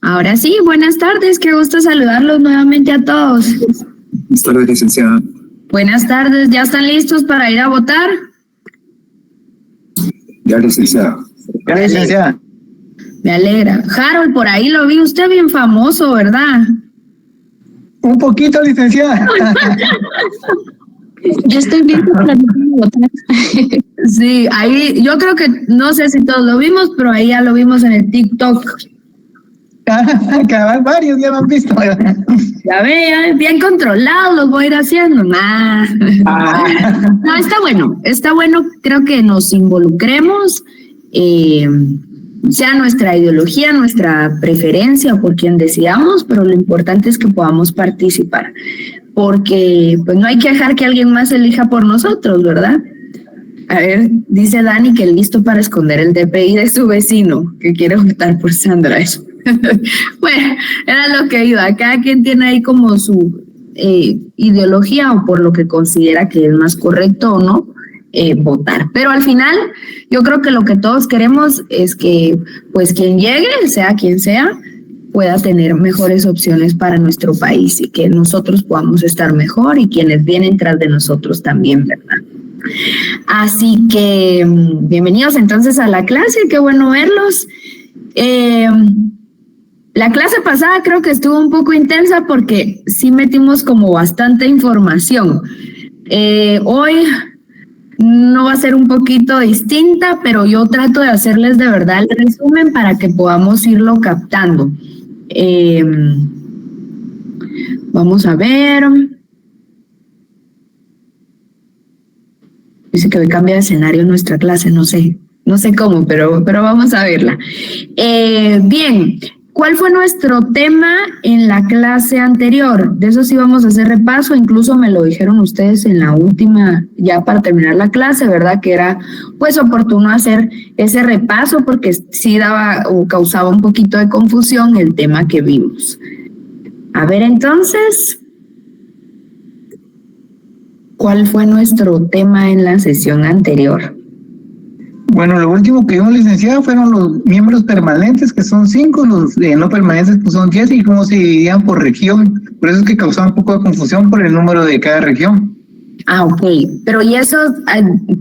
Ahora sí, buenas tardes, qué gusto saludarlos nuevamente a todos. Buenas tardes, licenciada. Buenas tardes, ¿ya están listos para ir a votar? Ya, licenciada. Ya, licenciada. Me alegra. Harold, por ahí lo vi, usted bien famoso, ¿verdad? Un poquito, licenciada. Yo estoy bien para votar. Sí, ahí, yo creo que, no sé si todos lo vimos, pero ahí ya lo vimos en el TikTok. Cabal, varios ya lo han visto. Ya ve, ya bien controlados los voy a ir haciendo. Nah. No, está bueno, creo que nos involucremos, sea nuestra ideología, nuestra preferencia o por quien deseamos, pero lo importante es que podamos participar, porque pues no hay que dejar que alguien más elija por nosotros, ¿verdad? A ver, dice Dani que listo para esconder el DPI de su vecino, que quiere votar por Sandra. Bueno, era lo que iba. Cada quien tiene ahí como su ideología o por lo que considera que es más correcto o no votar. Pero al final, yo creo que lo que todos queremos es que, pues, quien llegue, sea quien sea, pueda tener mejores opciones para nuestro país y que nosotros podamos estar mejor y quienes vienen tras de nosotros también, ¿verdad? Así que bienvenidos entonces a la clase, qué bueno verlos. La clase pasada creo que estuvo un poco intensa porque sí metimos como bastante información. Hoy no va a ser un poquito distinta, pero yo trato de hacerles de verdad el resumen para que podamos irlo captando. Vamos a ver. Dice que hoy cambia de escenario nuestra clase, no sé cómo, pero vamos a verla. Bien, ¿cuál fue nuestro tema en la clase anterior? De eso sí vamos a hacer repaso, incluso me lo dijeron ustedes en la última, ya para terminar la clase, ¿verdad? Que era pues oportuno hacer ese repaso porque sí daba o causaba un poquito de confusión el tema que vimos. A ver entonces, ¿cuál fue nuestro tema en la sesión anterior? Bueno, lo último que vimos, licenciada, fueron los miembros permanentes, que son 5, los no permanentes que son 10, y cómo se dividían por región. Por eso es que causaba un poco de confusión por el número de cada región. Ah, ok. Pero ¿y esos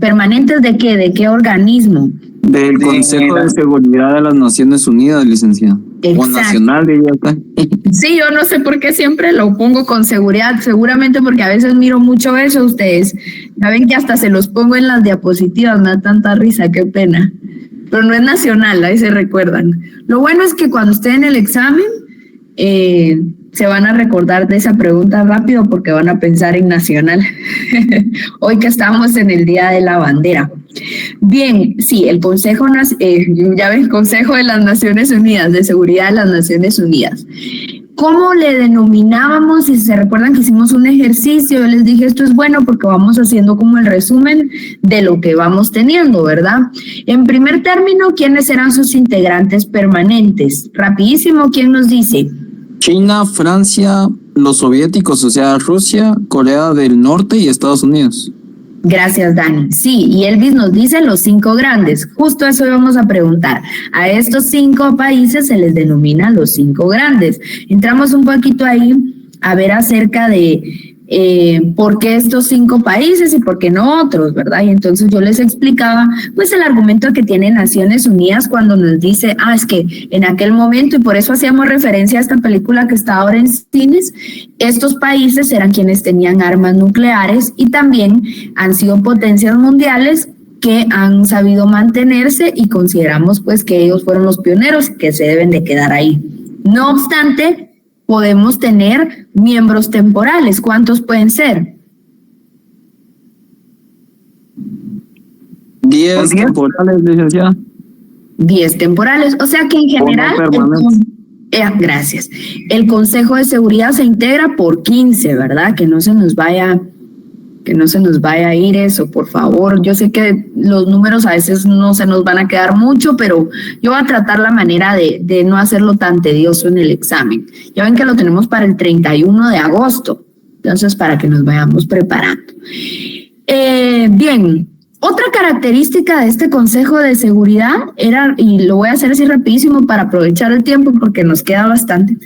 permanentes de qué? ¿De qué organismo? Del Consejo de Seguridad de las Naciones Unidas, licenciado. Exacto. O nacional, diría acá. Sí, yo no sé por qué siempre lo pongo con seguridad, seguramente porque a veces miro mucho eso ustedes. Ya ven que hasta se los pongo en las diapositivas, me da tanta risa, qué pena. Pero no es nacional, ahí se recuerdan. Lo bueno es que cuando estén en el examen, se van a recordar de esa pregunta rápido porque van a pensar en nacional. Hoy que estamos en el Día de la Bandera. Bien, sí, el Consejo, ya ven, Consejo de las Naciones Unidas, de Seguridad de las Naciones Unidas. ¿Cómo le denominábamos? Si se recuerdan que hicimos un ejercicio, yo les dije esto es bueno porque vamos haciendo como el resumen de lo que vamos teniendo, ¿verdad? En primer término, ¿quiénes eran sus integrantes permanentes? Rapidísimo, ¿quién nos dice? China, Francia, los soviéticos, o sea, Rusia, Corea del Norte y Estados Unidos. Gracias, Dani. Sí, y Elvis nos dice los 5 grandes. Justo eso íbamos a preguntar. A estos 5 países se les denomina los 5 grandes. Entramos un poquito ahí a ver acerca de por qué estos 5 países y por qué no otros, ¿verdad? Y entonces yo les explicaba, pues, el argumento que tiene Naciones Unidas cuando nos dice, es que en aquel momento, y por eso hacíamos referencia a esta película que está ahora en cines, estos países eran quienes tenían armas nucleares y también han sido potencias mundiales que han sabido mantenerse y consideramos pues que ellos fueron los pioneros que se deben de quedar ahí. No obstante, podemos tener miembros temporales. ¿Cuántos pueden ser? 10 temporales, licenciada. 10 temporales. O sea que en general, gracias. El Consejo de Seguridad se integra por 15, ¿verdad? Que no se nos vaya a ir eso, por favor. Yo sé que los números a veces no se nos van a quedar mucho, pero yo voy a tratar la manera de no hacerlo tan tedioso en el examen. Ya ven que lo tenemos para el 31 de agosto, entonces para que nos vayamos preparando. Bien, otra característica de este Consejo de Seguridad era, y lo voy a hacer así rapidísimo para aprovechar el tiempo porque nos queda bastante,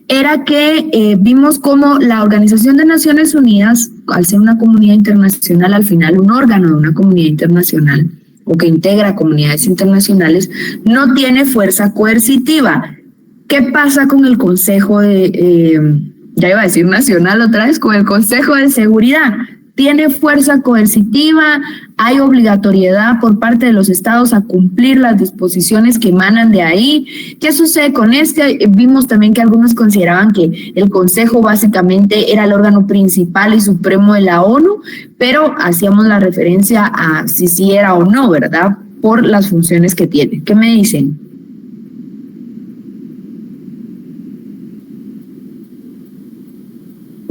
era que vimos cómo la Organización de Naciones Unidas, al ser una comunidad internacional, al final un órgano de una comunidad internacional o que integra comunidades internacionales, no tiene fuerza coercitiva. ¿Qué pasa con el Consejo ya iba a decir nacional otra vez, con el Consejo de Seguridad? Tiene fuerza coercitiva, hay obligatoriedad por parte de los estados a cumplir las disposiciones que emanan de ahí. ¿Qué sucede con este? Vimos también que algunos consideraban que el Consejo básicamente era el órgano principal y supremo de la ONU, pero hacíamos la referencia a si sí era o no, ¿verdad? Por las funciones que tiene. ¿Qué me dicen?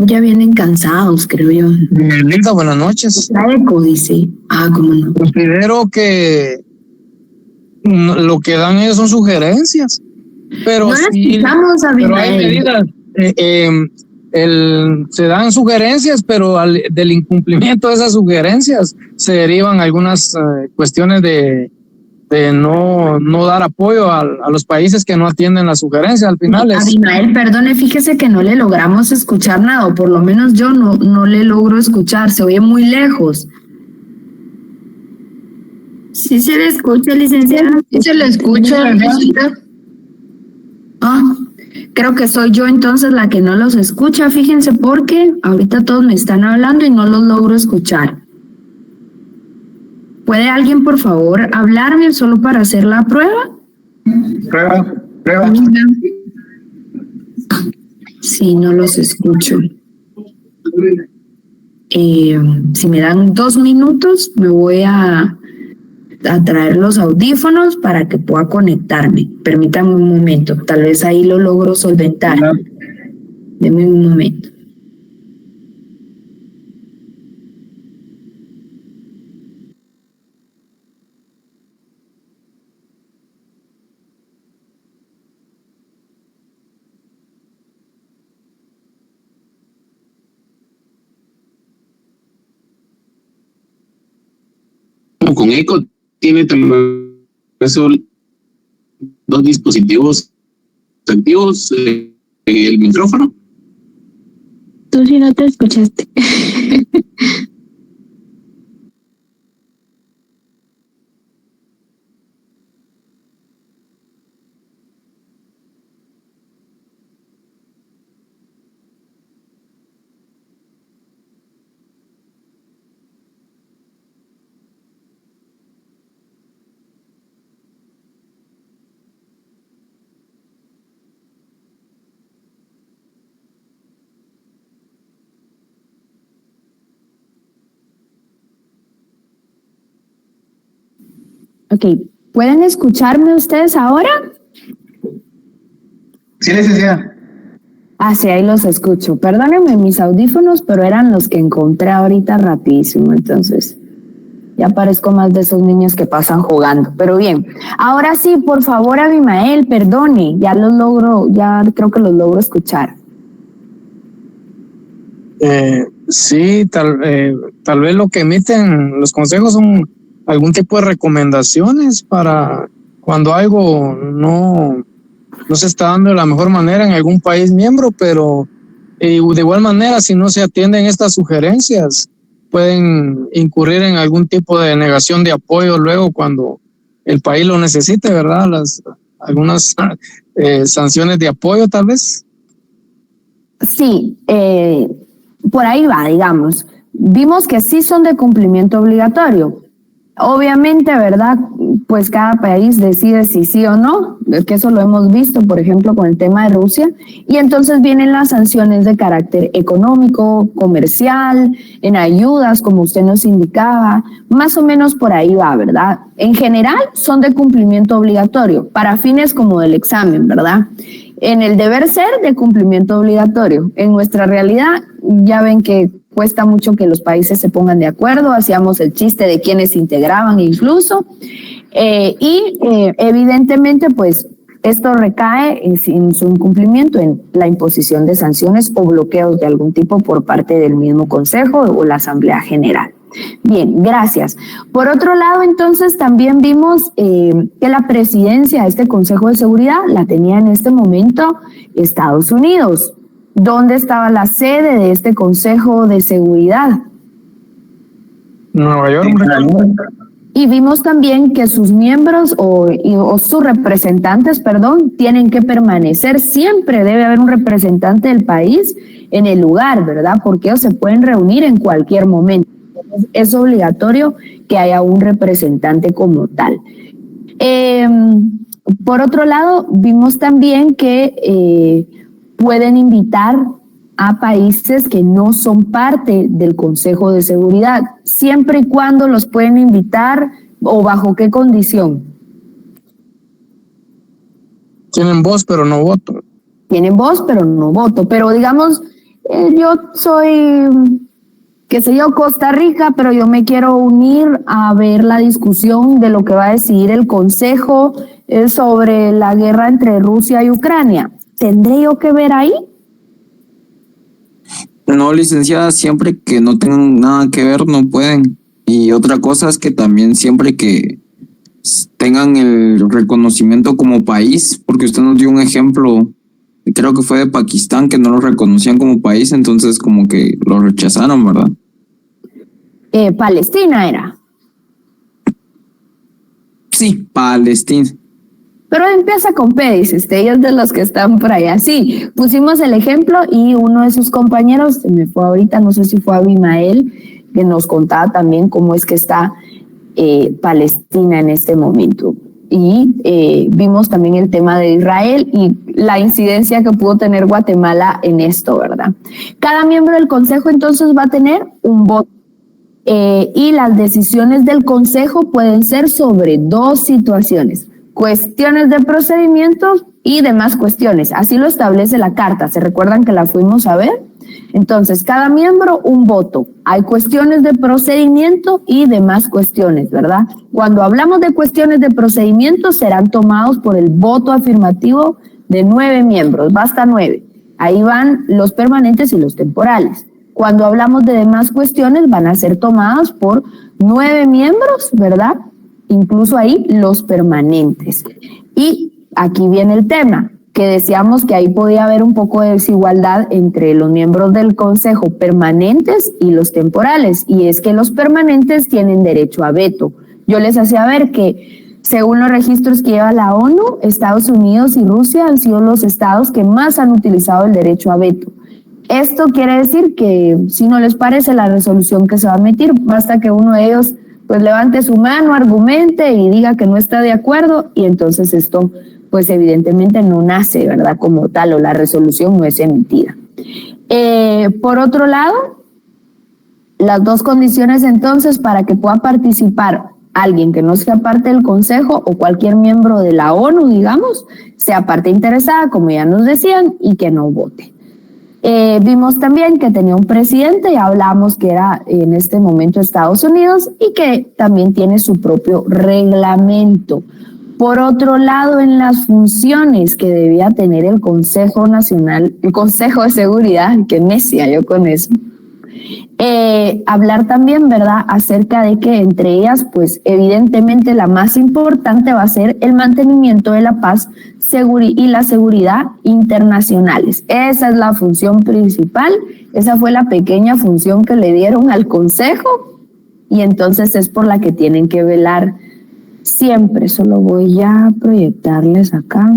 Ya vienen cansados, creo yo. Linda, buenas noches. La eco, dice. ¿Cómo no? Considero que lo que dan ellos son sugerencias, pero no sí, escuchamos, pero hay medidas. Se dan sugerencias, pero del incumplimiento de esas sugerencias se derivan algunas cuestiones de no dar apoyo a los países que no atienden las sugerencias. Al final Abimael, perdone, fíjese que no le logramos escuchar nada, o por lo menos yo no le logro escuchar, se oye muy lejos. Sí se le escucha, licenciada. Sí se le escucha. Creo que soy yo entonces la que no los escucha, fíjense, porque ahorita todos me están hablando y no los logro escuchar. ¿Puede alguien, por favor, hablarme solo para hacer la prueba? Prueba. Sí, no los escucho. Si me dan 2 minutos, me voy a traer los audífonos para que pueda conectarme. Permítanme un momento, tal vez ahí lo logro solventar. Denme un momento. Con eco tiene también eso, 2 dispositivos activos, el micrófono. Tú sí no te escuchaste. Ok, ¿pueden escucharme ustedes ahora? Sí, licenciada. Sí, ahí los escucho. Perdónenme mis audífonos, pero eran los que encontré ahorita rapidísimo, entonces ya parezco más de esos niños que pasan jugando. Pero bien, ahora sí, por favor, Abimael, perdone, ya creo que los logro escuchar. Sí, tal vez lo que emiten los consejos son algún tipo de recomendaciones para cuando algo no se está dando de la mejor manera en algún país miembro, pero de igual manera, si no se atienden estas sugerencias, pueden incurrir en algún tipo de negación de apoyo luego cuando el país lo necesite, ¿verdad? Algunas sanciones de apoyo tal vez. Sí, por ahí va, digamos. Vimos que sí son de cumplimiento obligatorio, Obviamente, ¿verdad? Pues cada país decide si sí o no, es que eso lo hemos visto, por ejemplo, con el tema de Rusia, y entonces vienen las sanciones de carácter económico, comercial, en ayudas, como usted nos indicaba, más o menos por ahí va, ¿verdad? En general son de cumplimiento obligatorio, para fines como del examen, ¿verdad? En el deber ser de cumplimiento obligatorio. En nuestra realidad, ya ven que cuesta mucho que los países se pongan de acuerdo, hacíamos el chiste de quienes se integraban incluso, evidentemente pues esto recae en su incumplimiento en la imposición de sanciones o bloqueos de algún tipo por parte del mismo Consejo o la Asamblea General. Bien, gracias. Por otro lado, entonces, también vimos que la presidencia de este Consejo de Seguridad la tenía en este momento Estados Unidos. ¿Dónde estaba la sede de este Consejo de Seguridad? Nueva York, Y vimos también que sus miembros o sus representantes, perdón, tienen que permanecer. Siempre debe haber un representante del país en el lugar, ¿verdad? Porque ellos se pueden reunir en cualquier momento. Es obligatorio que haya un representante como tal. Por otro lado, vimos también que pueden invitar a países que no son parte del Consejo de Seguridad, siempre y cuando los pueden invitar o bajo qué condición. tienen voz pero no voto. Tienen voz, pero no voto. Pero digamos, yo soy, qué sé yo, Costa Rica, pero yo me quiero unir a ver la discusión de lo que va a decidir el Consejo sobre la guerra entre Rusia y Ucrania. ¿Tendré yo que ver ahí? No, licenciada, siempre que no tengan nada que ver, no pueden. Y otra cosa es que también siempre que tengan el reconocimiento como país, porque usted nos dio un ejemplo, creo que fue de Pakistán, que no lo reconocían como país, entonces como que lo rechazaron, ¿verdad? Palestina era. Sí, Palestina. Pero empieza con P, dice usted, ellos de los que están por allá. Sí, pusimos el ejemplo y uno de sus compañeros, se me fue ahorita, no sé si fue Abimael, que nos contaba también cómo es que está Palestina en este momento. Y vimos también el tema de Israel y la incidencia que pudo tener Guatemala en esto, ¿verdad? Cada miembro del Consejo entonces va a tener un voto. Y las decisiones del Consejo pueden ser sobre dos situaciones: cuestiones de procedimientos y demás cuestiones. Así lo establece la carta. ¿Se recuerdan que la fuimos a ver? Entonces, cada miembro un voto. Hay cuestiones de procedimiento y demás cuestiones, ¿verdad? Cuando hablamos de cuestiones de procedimiento, serán tomados por el voto afirmativo de 9 miembros. Basta 9. Ahí van los permanentes y los temporales. Cuando hablamos de demás cuestiones, van a ser tomadas por 9 miembros, ¿verdad? Incluso ahí los permanentes. Y aquí viene el tema, que decíamos que ahí podía haber un poco de desigualdad entre los miembros del Consejo permanentes y los temporales, y es que los permanentes tienen derecho a veto. Yo les hacía ver que según los registros que lleva la ONU, Estados Unidos y Rusia han sido los estados que más han utilizado el derecho a veto. Esto quiere decir que si no les parece la resolución que se va a emitir, basta que uno de ellos pues levante su mano, argumente y diga que no está de acuerdo, y entonces esto pues evidentemente no nace, ¿verdad? Como tal, o la resolución no es emitida. Por otro lado, las dos condiciones entonces para que pueda participar alguien que no sea parte del Consejo o cualquier miembro de la ONU, digamos, sea parte interesada, como ya nos decían, y que no vote. Vimos también que tenía un presidente, ya hablamos que era en este momento Estados Unidos, y que también tiene su propio reglamento. Por otro lado, en las funciones que debía tener el Consejo Nacional, el Consejo de Seguridad, que necia yo con eso, hablar también, ¿verdad?, acerca de que entre ellas, pues evidentemente la más importante va a ser el mantenimiento de la paz y la seguridad internacionales. Esa es la función principal, esa fue la pequeña función que le dieron al Consejo, y entonces es por la que tienen que velar siempre. Solo voy a proyectarles acá.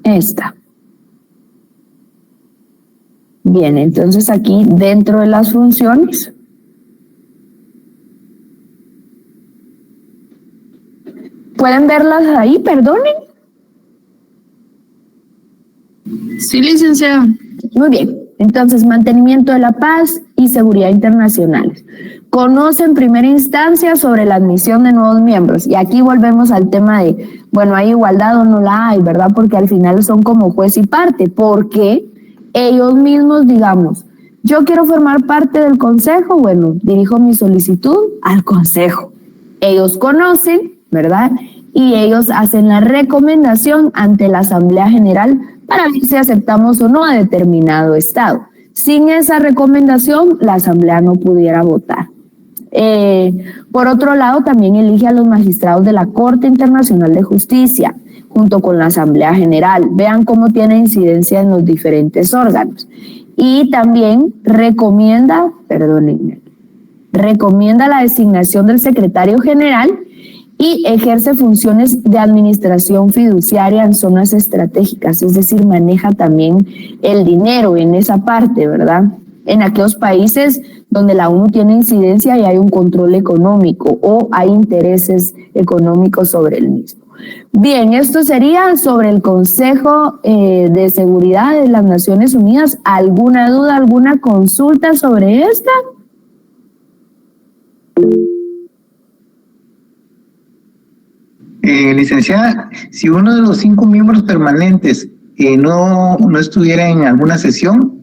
Esta. Bien, entonces aquí dentro de las funciones, ¿pueden verlas ahí? Perdonen. Sí, licenciada. Muy bien. Entonces, mantenimiento de la paz y seguridad internacionales. Conoce en primera instancia sobre la admisión de nuevos miembros. Y aquí volvemos al tema de, bueno, ¿hay igualdad o no la hay, verdad? Porque al final son como juez y parte. Porque ellos mismos, digamos, yo quiero formar parte del consejo, bueno, dirijo mi solicitud al consejo. Ellos conocen, ¿verdad? Y ellos hacen la recomendación ante la Asamblea General para ver si aceptamos o no a determinado estado. Sin esa recomendación, la Asamblea no pudiera votar. Por otro lado, también elige a los magistrados de la Corte Internacional de Justicia, junto con la Asamblea General. Vean cómo tiene incidencia en los diferentes órganos. Y también recomienda la designación del secretario general y ejerce funciones de administración fiduciaria en zonas estratégicas, es decir, maneja también el dinero en esa parte, ¿verdad? En aquellos países donde la ONU tiene incidencia y hay un control económico o hay intereses económicos sobre el mismo. Bien, esto sería sobre el Consejo de Seguridad de las Naciones Unidas. ¿Alguna duda, alguna consulta sobre esta? Licenciada, si uno de los 5 miembros permanentes no estuviera en alguna sesión,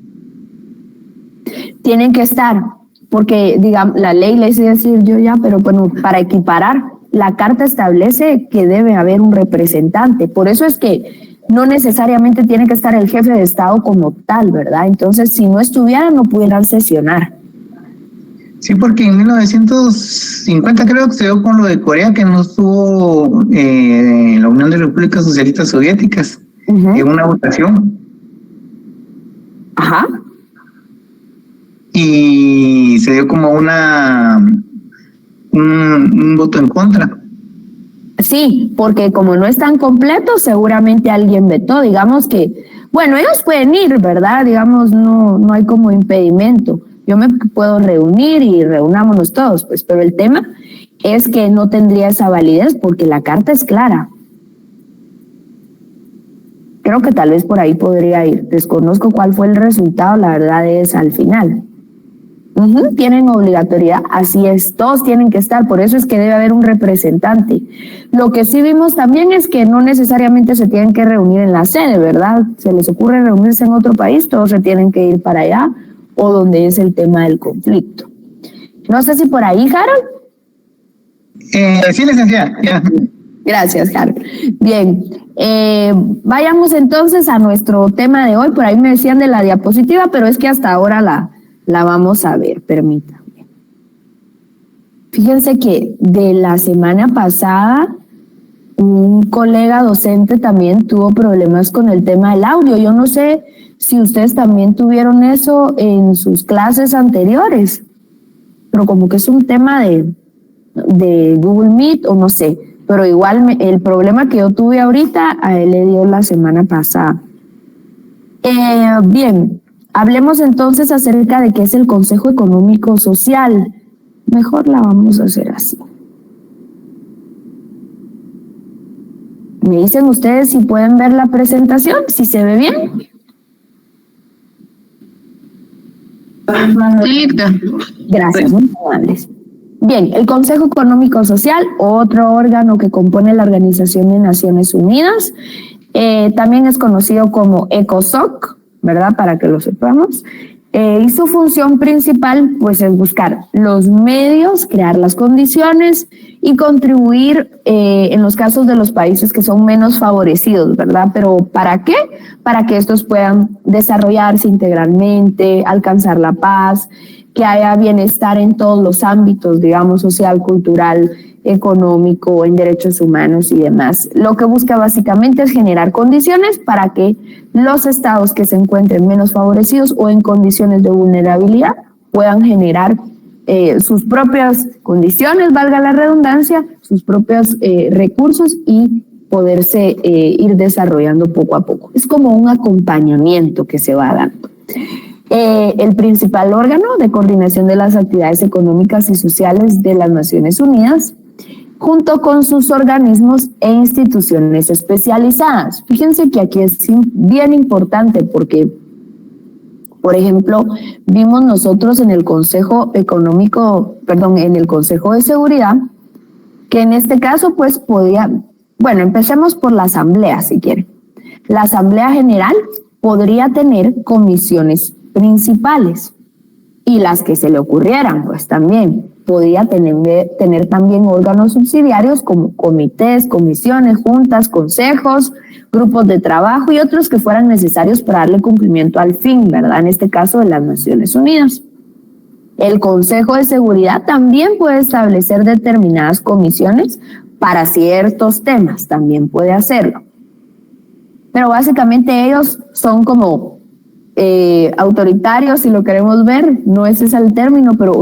tienen que estar, porque digamos, la ley les iba a decir yo ya, pero bueno, para equiparar, la carta establece que debe haber un representante. Por eso es que no necesariamente tiene que estar el jefe de Estado como tal, ¿verdad? Entonces, si no estuviera, no pudieran sesionar. sí, porque en 1950 creo que se dio con lo de Corea, que no estuvo la Unión de Repúblicas Socialistas Soviéticas en una votación. Ajá. Y se dio como un voto en contra. Sí, porque como no están completos, seguramente alguien vetó. Digamos que, bueno, ellos pueden ir, ¿verdad? Digamos, no hay como impedimento. Yo me puedo reunir y reunámonos todos, pues, pero el tema es que no tendría esa validez porque la carta es clara. Creo que tal vez por ahí podría ir. Desconozco cuál fue el resultado, la verdad es al final. Tienen obligatoriedad, así es, todos tienen que estar, por eso es que debe haber un representante. Lo que sí vimos también es que no necesariamente se tienen que reunir en la sede, ¿verdad? Se les ocurre reunirse en otro país, todos se tienen que ir para allá o donde es el tema del conflicto. No sé si por ahí, Harold. Sí, licenciada. Ya. Gracias, Harold. Bien, vayamos entonces a nuestro tema de hoy. Por ahí me decían de la diapositiva, pero es que hasta ahora la vamos a ver, permítanme. Fíjense que de la semana pasada un colega docente también tuvo problemas con el tema del audio. Yo no sé si ustedes también tuvieron eso en sus clases anteriores, pero como que es un tema de Google Meet o no sé, pero igual el problema que yo tuve ahorita a él le dio la semana pasada. Bien, hablemos entonces acerca de qué es el Consejo Económico Social. Mejor la vamos a hacer así. Me dicen ustedes si pueden ver la presentación, si se ve bien. Gracias, muy amables. Bien, el Consejo Económico Social, otro órgano que compone la Organización de Naciones Unidas, también es conocido como ECOSOC, ¿verdad? Para que lo sepamos. Y su función principal, pues, es buscar los medios, crear las condiciones y contribuir en los casos de los países que son menos favorecidos, ¿verdad? Pero ¿para qué? Para que estos puedan desarrollarse integralmente, alcanzar la paz, que haya bienestar en todos los ámbitos, digamos, social, cultural, económico, en derechos humanos y demás. Lo que busca básicamente es generar condiciones para que los estados que se encuentren menos favorecidos o en condiciones de vulnerabilidad puedan generar sus propias condiciones, valga la redundancia, sus propios recursos y poderse ir desarrollando poco a poco. Es como un acompañamiento que se va dando. El principal órgano de coordinación de las actividades económicas y sociales de las Naciones Unidas, junto con sus organismos e instituciones especializadas. Fíjense que aquí es bien importante porque, por ejemplo, vimos nosotros en el Consejo en el Consejo de Seguridad, que en este caso pues empecemos por la Asamblea si quieren. La Asamblea General podría tener comisiones principales y las que se le ocurrieran pues también. Podría tener también órganos subsidiarios como comités, comisiones, juntas, consejos, grupos de trabajo y otros que fueran necesarios para darle cumplimiento al fin, ¿verdad? En este caso de las Naciones Unidas. El Consejo de Seguridad también puede establecer determinadas comisiones para ciertos temas, también puede hacerlo. Pero básicamente ellos son como autoritarios, si lo queremos ver, no ese es el término, pero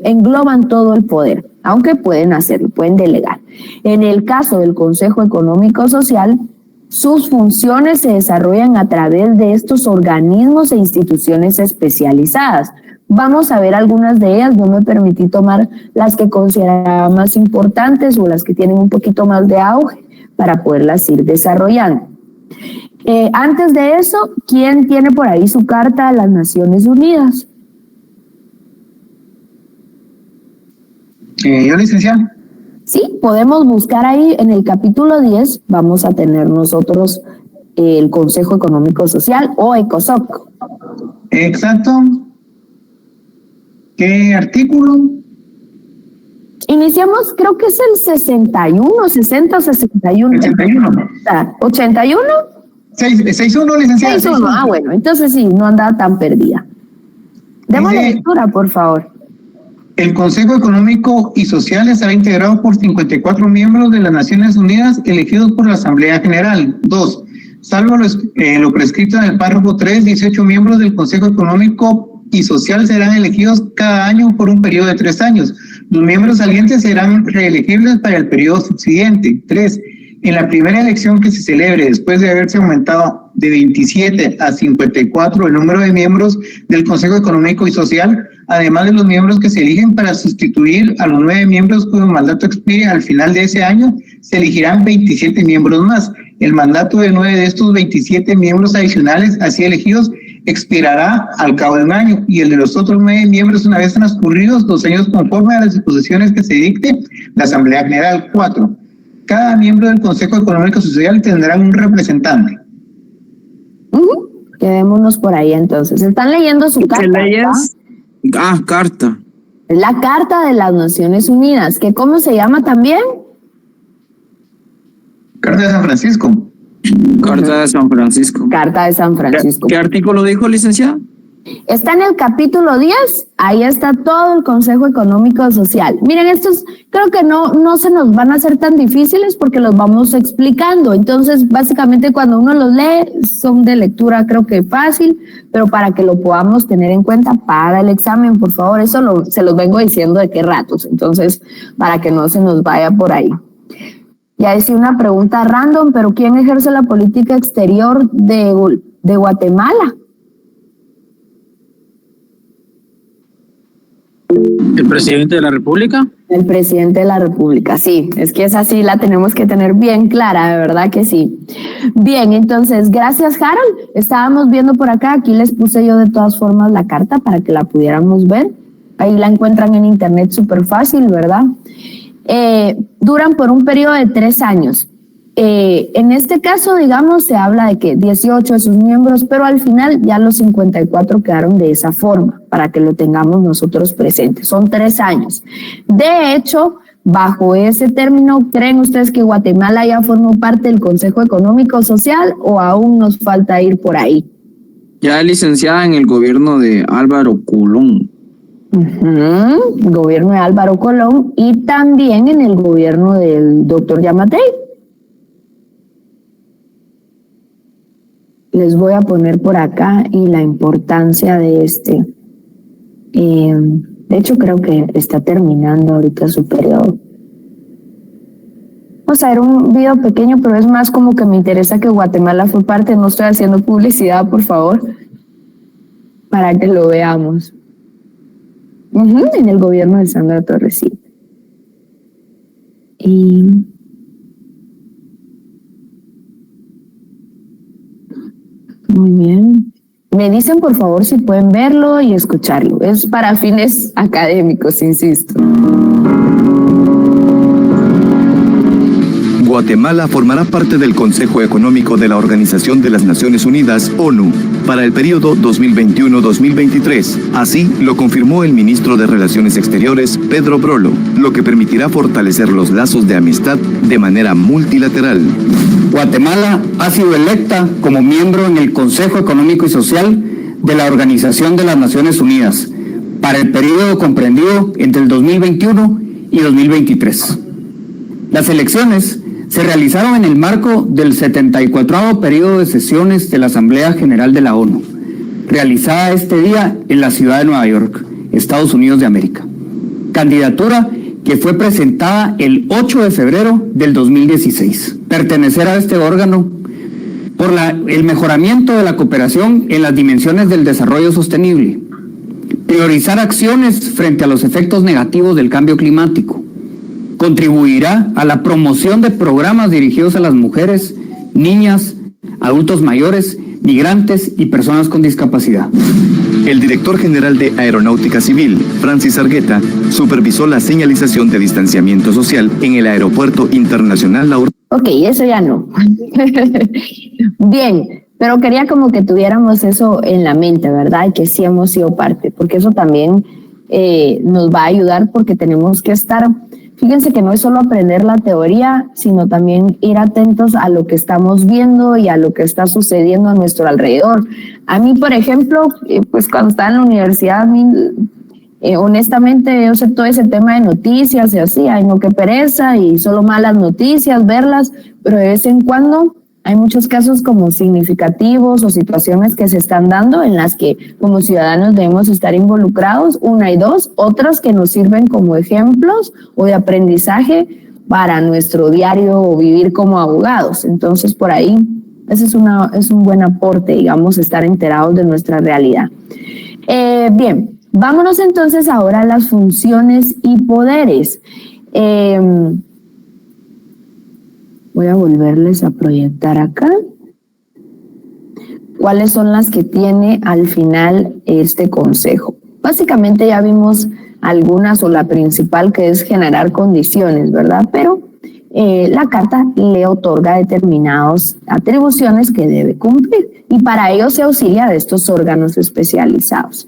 engloban todo el poder, aunque pueden hacerlo, pueden delegar. En el caso del Consejo Económico Social, sus funciones se desarrollan a través de estos organismos e instituciones especializadas. Vamos a ver algunas de ellas. Yo me permití tomar las que consideraba más importantes o las que tienen un poquito más de auge para poderlas ir desarrollando. Antes de eso, ¿quién tiene por ahí su carta a las Naciones Unidas? Yo, licenciada. Sí, podemos buscar ahí en el capítulo 10, vamos a tener nosotros el Consejo Económico Social o ECOSOC. Exacto. ¿Qué artículo? Iniciamos, creo que es el 61, 60, 61. 81. 81. 61, licenciada. 61, bueno, entonces sí, no andaba tan perdida. Démosle lectura, por favor. El Consejo Económico y Social estará integrado por 54 miembros de las Naciones Unidas elegidos por la Asamblea General. 2. Salvo lo prescrito en el párrafo 3, 18 miembros del Consejo Económico y Social serán elegidos cada año por un periodo de 3 años. Los miembros salientes serán reelegibles para el periodo subsiguiente. 3. En la primera elección que se celebre después de haberse aumentado de 27 a 54 el número de miembros del Consejo Económico y Social, además de los miembros que se eligen para sustituir a los 9 miembros cuyo mandato expire al final de ese año, se elegirán 27 miembros más. El mandato de 9 de estos 27 miembros adicionales así elegidos expirará al cabo de un año y el de los otros 9 miembros una vez transcurridos 2 años conforme a las disposiciones que se dicte la Asamblea General. 4. Cada miembro del Consejo Económico y Social tendrá un representante. Quedémonos por ahí entonces. ¿Están leyendo su carta? Carta. Es la Carta de las Naciones Unidas, que ¿cómo se llama también? Carta de San Francisco. Carta de San Francisco. Carta de San Francisco. ¿Qué artículo dijo, licenciada? Está en el capítulo 10, ahí está todo el Consejo Económico Social. Miren, estos creo que no se nos van a hacer tan difíciles porque los vamos explicando. Entonces, básicamente cuando uno los lee, son de lectura creo que fácil, pero para que lo podamos tener en cuenta para el examen, por favor, eso se los vengo diciendo de qué ratos. Entonces, para que no se nos vaya por ahí. Ya hice una pregunta random, pero ¿quién ejerce la política exterior de Guatemala? ¿El presidente de la República? El presidente de la República, sí, es que esa sí la tenemos que tener bien clara, de verdad que sí. Bien, entonces, gracias Harold. Estábamos viendo por acá, aquí les puse yo de todas formas la carta para que la pudiéramos ver. Ahí la encuentran en internet súper fácil, ¿verdad? Duran por un periodo de 3 años. En este caso, digamos, se habla de que 18 de sus miembros, pero al final ya los 54 quedaron de esa forma, para que lo tengamos nosotros presentes. Son 3 años. De hecho, bajo ese término, ¿creen ustedes que Guatemala ya formó parte del Consejo Económico Social o aún nos falta ir por ahí? Ya licenciada en el gobierno de Álvaro Colón. El gobierno de Álvaro Colón y también en el gobierno del doctor Yamatei. Les voy a poner por acá y la importancia de este. De hecho, creo que está terminando ahorita su periodo. vamos a ver un video pequeño, pero es más como que me interesa que Guatemala fue parte, no estoy haciendo publicidad, por favor, para que lo veamos. En el gobierno de Sandra Torres, sí. Y muy bien. Me dicen, por favor, si pueden verlo y escucharlo. Es para fines académicos, insisto. Guatemala formará parte del Consejo Económico de la Organización de las Naciones Unidas, ONU, para el periodo 2021-2023. Así lo confirmó el ministro de Relaciones Exteriores, Pedro Brolo, lo que permitirá fortalecer los lazos de amistad de manera multilateral. Guatemala ha sido electa como miembro en el Consejo Económico y Social de la Organización de las Naciones Unidas para el periodo comprendido entre el 2021 y 2023. Las elecciones se realizaron en el marco del 74º periodo de sesiones de la Asamblea General de la ONU, realizada este día en la ciudad de Nueva York, Estados Unidos de América. Candidatura que fue presentada el 8 de febrero del 2016. Pertenecer a este órgano por el mejoramiento de la cooperación en las dimensiones del desarrollo sostenible, priorizar acciones frente a los efectos negativos del cambio climático, contribuirá a la promoción de programas dirigidos a las mujeres, niñas, adultos mayores, migrantes y personas con discapacidad. El director general de Aeronáutica Civil, Francis Argueta, supervisó la señalización de distanciamiento social en el Aeropuerto Internacional Laura. Ok, eso ya no. Bien, pero quería como que tuviéramos eso en la mente, ¿verdad? Y que sí hemos sido parte, porque eso también nos va a ayudar, porque tenemos que estar... Fíjense que no es solo aprender la teoría, sino también ir atentos a lo que estamos viendo y a lo que está sucediendo a nuestro alrededor. A mí, por ejemplo, pues cuando estaba en la universidad, honestamente yo sé todo ese tema de noticias y así, ay no, qué pereza, y solo malas noticias, verlas, pero de vez en cuando hay muchos casos como significativos o situaciones que se están dando en las que como ciudadanos debemos estar involucrados, una y dos, otras que nos sirven como ejemplos o de aprendizaje para nuestro diario vivir como abogados. Entonces, por ahí, ese es un buen aporte, digamos, estar enterados de nuestra realidad. Bien, vámonos entonces ahora a las funciones y poderes. Voy a volverles a proyectar acá. ¿Cuáles son las que tiene al final este consejo? Básicamente ya vimos algunas, o la principal, que es generar condiciones, ¿verdad? Pero la carta le otorga determinadas atribuciones que debe cumplir, y para ello se auxilia de estos órganos especializados.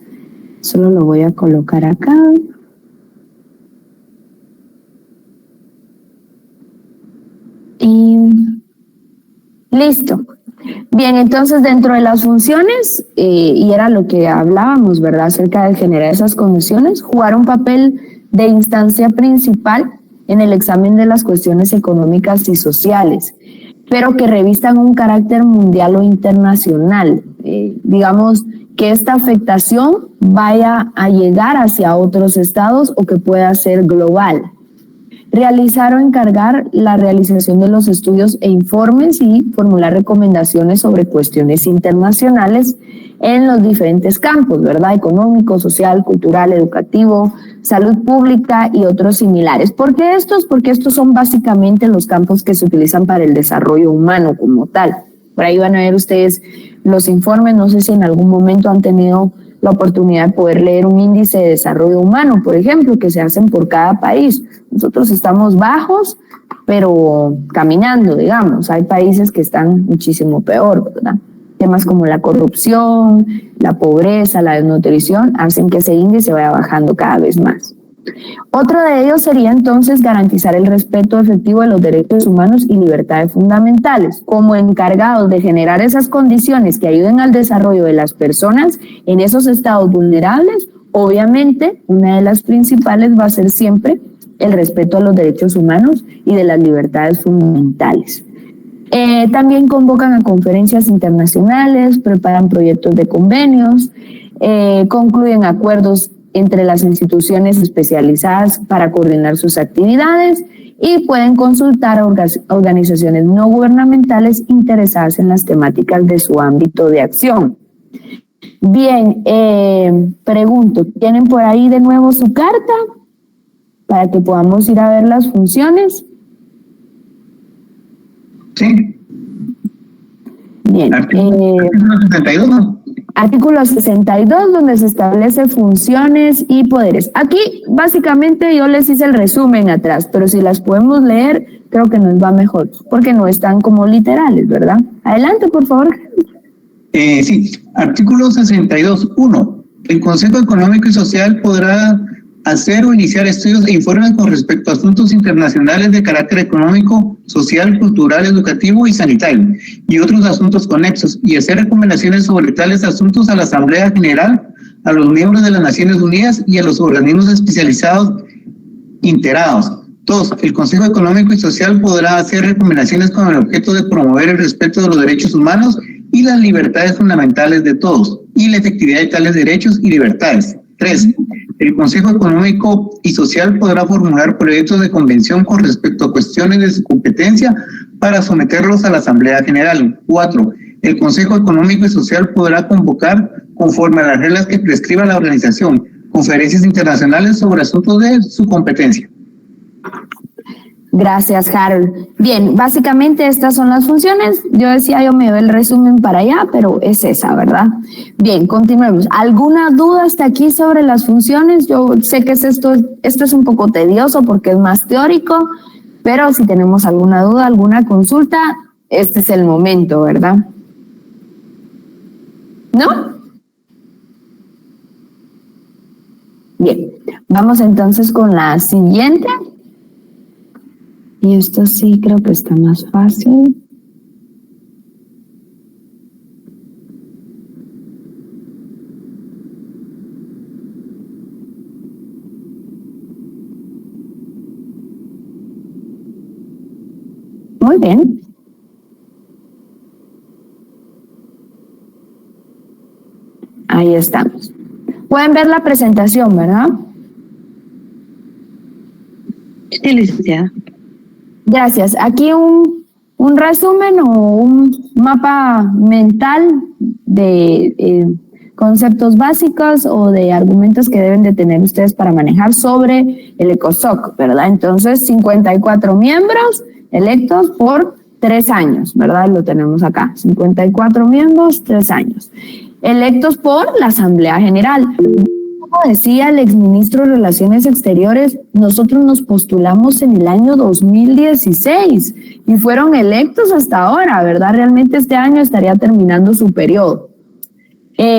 Solo lo voy a colocar acá. Y listo. Bien, entonces dentro de las funciones, y era lo que hablábamos, ¿verdad?, acerca de generar esas condiciones, jugar un papel de instancia principal en el examen de las cuestiones económicas y sociales, pero que revistan un carácter mundial o internacional. Digamos, que esta afectación vaya a llegar hacia otros estados o que pueda ser global. Realizar o encargar la realización de los estudios e informes y formular recomendaciones sobre cuestiones internacionales en los diferentes campos, ¿verdad? Económico, social, cultural, educativo, salud pública y otros similares. ¿Por qué estos? Porque estos son básicamente los campos que se utilizan para el desarrollo humano como tal. Por ahí van a ver ustedes los informes, no sé si en algún momento han tenido la oportunidad de poder leer un índice de desarrollo humano, por ejemplo, que se hacen por cada país. Nosotros estamos bajos, pero caminando, digamos. Hay países que están muchísimo peor, ¿verdad? Temas como la corrupción, la pobreza, la desnutrición, hacen que ese índice vaya bajando cada vez más. Otro de ellos sería entonces garantizar el respeto efectivo de los derechos humanos y libertades fundamentales. Como encargados de generar esas condiciones que ayuden al desarrollo de las personas en esos estados vulnerables, obviamente una de las principales va a ser siempre el respeto a los derechos humanos y de las libertades fundamentales. También convocan a conferencias internacionales, preparan proyectos de convenios, concluyen acuerdos entre las instituciones especializadas para coordinar sus actividades y pueden consultar a organizaciones no gubernamentales interesadas en las temáticas de su ámbito de acción. Bien, pregunto, ¿tienen por ahí de nuevo su carta para que podamos ir a ver las funciones? Sí. Bien. Artículo 62, ¿no? Artículo 62, donde se establece funciones y poderes. Aquí, básicamente, yo les hice el resumen atrás, pero si las podemos leer, creo que nos va mejor, porque no están como literales, ¿verdad? Adelante, por favor. Sí, artículo 62, 1. El Consejo Económico y Social podrá hacer o iniciar estudios e informes con respecto a asuntos internacionales de carácter económico, social, cultural, educativo y sanitario, y otros asuntos conexos, y hacer recomendaciones sobre tales asuntos a la Asamblea General, a los miembros de las Naciones Unidas y a los organismos especializados integrados. 2. El Consejo Económico y Social podrá hacer recomendaciones con el objeto de promover el respeto de los derechos humanos y las libertades fundamentales de todos, y la efectividad de tales derechos y libertades. 3. El Consejo Económico y Social podrá formular proyectos de convención con respecto a cuestiones de su competencia para someterlos a la Asamblea General. 4. El Consejo Económico y Social podrá convocar, conforme a las reglas que prescriba la organización, conferencias internacionales sobre asuntos de su competencia. Gracias, Harold. Bien, básicamente estas son las funciones. Yo decía, yo me doy el resumen para allá, pero es esa, ¿verdad? Bien, continuemos. ¿Alguna duda hasta aquí sobre las funciones? Yo sé que esto es un poco tedioso porque es más teórico, pero si tenemos alguna duda, alguna consulta, este es el momento, ¿verdad? ¿No? Bien, vamos entonces con la siguiente. Y esto sí creo que está más fácil. Muy bien. Ahí estamos. Pueden ver la presentación, ¿verdad? Sí, licenciada. Gracias. Aquí un resumen o un mapa mental de conceptos básicos o de argumentos que deben de tener ustedes para manejar sobre el ECOSOC, ¿verdad? Entonces, 54 miembros electos por 3 años, ¿verdad? Lo tenemos acá. 54 miembros, 3 años. Electos por la Asamblea General. Como decía el exministro de Relaciones Exteriores, nosotros nos postulamos en el año 2016 y fueron electos hasta ahora, ¿verdad? Realmente este año estaría terminando su periodo.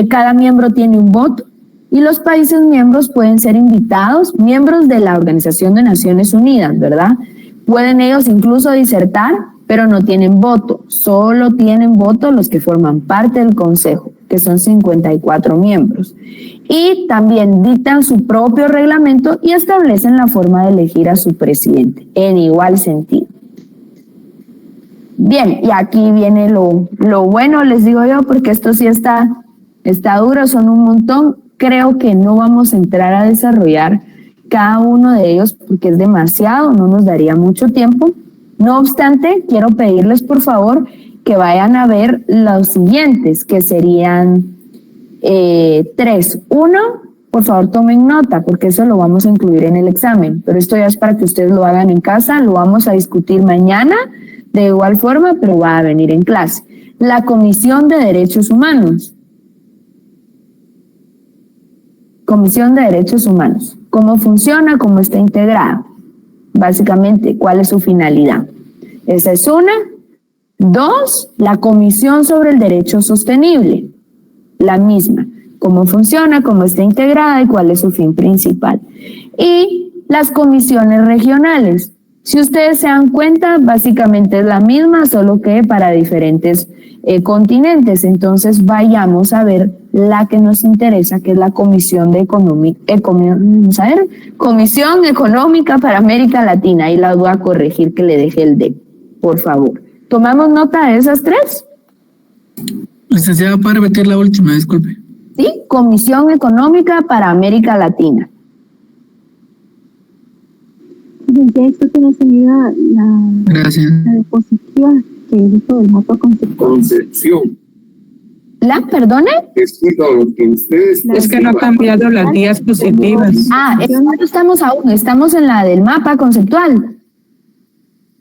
Cada miembro tiene un voto y los países miembros pueden ser invitados, miembros de la Organización de Naciones Unidas, ¿verdad? Pueden ellos incluso disertar, pero no tienen voto. Solo tienen voto los que forman parte del Consejo, que son 54 miembros. Y también dictan su propio reglamento y establecen la forma de elegir a su presidente, en igual sentido. Bien, y aquí viene lo bueno, les digo yo, porque esto sí está duro, son un montón. Creo que no vamos a entrar a desarrollar cada uno de ellos porque es demasiado, no nos daría mucho tiempo. No obstante, quiero pedirles por favor que vayan a ver los siguientes, que serían 3. 1, por favor tomen nota, porque eso lo vamos a incluir en el examen, pero esto ya es para que ustedes lo hagan en casa, lo vamos a discutir mañana de igual forma, pero va a venir en clase. La Comisión de Derechos Humanos. Comisión de Derechos Humanos. ¿Cómo funciona? ¿Cómo está integrada? Básicamente, ¿cuál es su finalidad? Esa es una. 2, la Comisión sobre el Derecho Sostenible. La misma. ¿Cómo funciona? ¿Cómo está integrada? ¿Y cuál es su fin principal? Y las comisiones regionales. Si ustedes se dan cuenta, básicamente es la misma, solo que para diferentes continentes. Entonces, vayamos a ver la que nos interesa, que es la Comisión Comisión Económica para América Latina. Y la voy a corregir que le deje el D, por favor. ¿Tomamos nota de esas 3? Licenciada, ¿puede repetir la última? Disculpe. ¿sí? Comisión Económica para América Latina. Desde esto que nos ayuda Gracias. la diapositiva que dijo del mapa conceptual. Concepción. ¿Perdone? Explica lo que ustedes. Es que no ha cambiado las diapositivas. Estamos en la del mapa conceptual.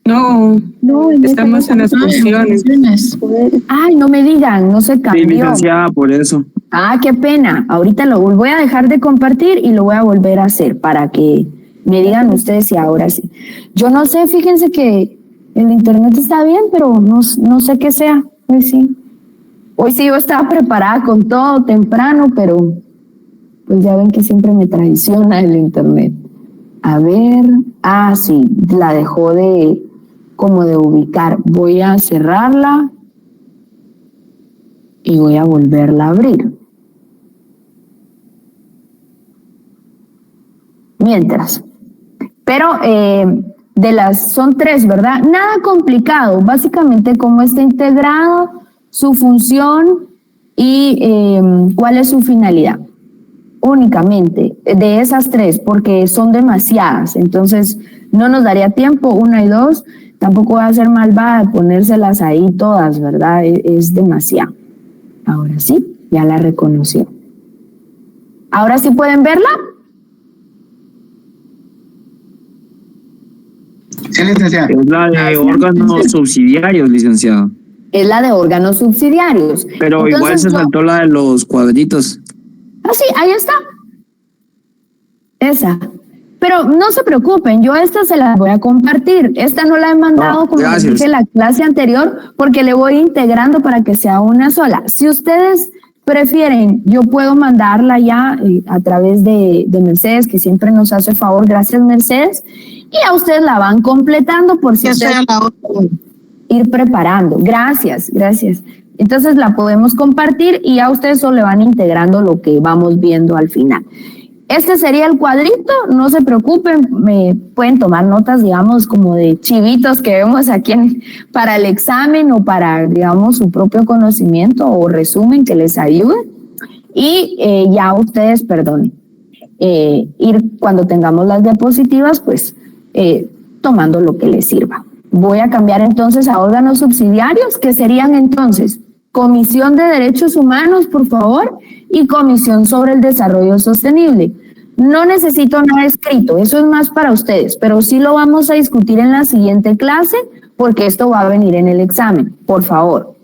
No, No, estamos en las funciones. Ay, no me digan, no se Sí, cambió. licenciada, por eso. Qué pena. Ahorita lo voy a dejar de compartir y lo voy a volver a hacer para que me digan ustedes si ahora sí. Yo no sé, fíjense que el internet está bien, pero no sé qué sea. Pues sí. Hoy sí yo estaba preparada con todo temprano, pero pues ya ven que siempre me traiciona el internet. A ver, sí, la dejó de ubicar. Voy a cerrarla y voy a volverla a abrir. Mientras. Pero son 3, ¿verdad? Nada complicado. Básicamente cómo está integrado, su función y cuál es su finalidad. Únicamente de esas 3, porque son demasiadas. Entonces no nos daría tiempo, 1 y 2. Tampoco va a ser malvada ponérselas ahí todas, ¿verdad? Es demasiado. Ahora sí, ya la reconoció. ¿Ahora sí pueden verla? Sí, licenciada. Es la de órganos subsidiarios, licenciada. Es la de órganos subsidiarios. Pero entonces, igual se saltó la de los cuadritos. Sí, ahí está. Esa. Pero no se preocupen, yo esta se la voy a compartir. Esta no la he mandado como dije en la clase anterior porque le voy integrando para que sea una sola. Si ustedes prefieren, yo puedo mandarla ya a través de Mercedes, que siempre nos hace el favor. Gracias, Mercedes. Y a ustedes la van completando por si ustedes ir preparando. Gracias. Entonces la podemos compartir y a ustedes solo le van integrando lo que vamos viendo al final. Este sería el cuadrito, no se preocupen, me pueden tomar notas, digamos, como de chivitos que vemos aquí para el examen o para, digamos, su propio conocimiento o resumen que les ayude. Y ya ustedes, perdonen, ir cuando tengamos las diapositivas, pues tomando lo que les sirva. Voy a cambiar entonces a órganos subsidiarios, que serían entonces Comisión de Derechos Humanos, por favor, y Comisión sobre el Desarrollo Sostenible. No necesito nada escrito, eso es más para ustedes, pero sí lo vamos a discutir en la siguiente clase porque esto va a venir en el examen, por favor.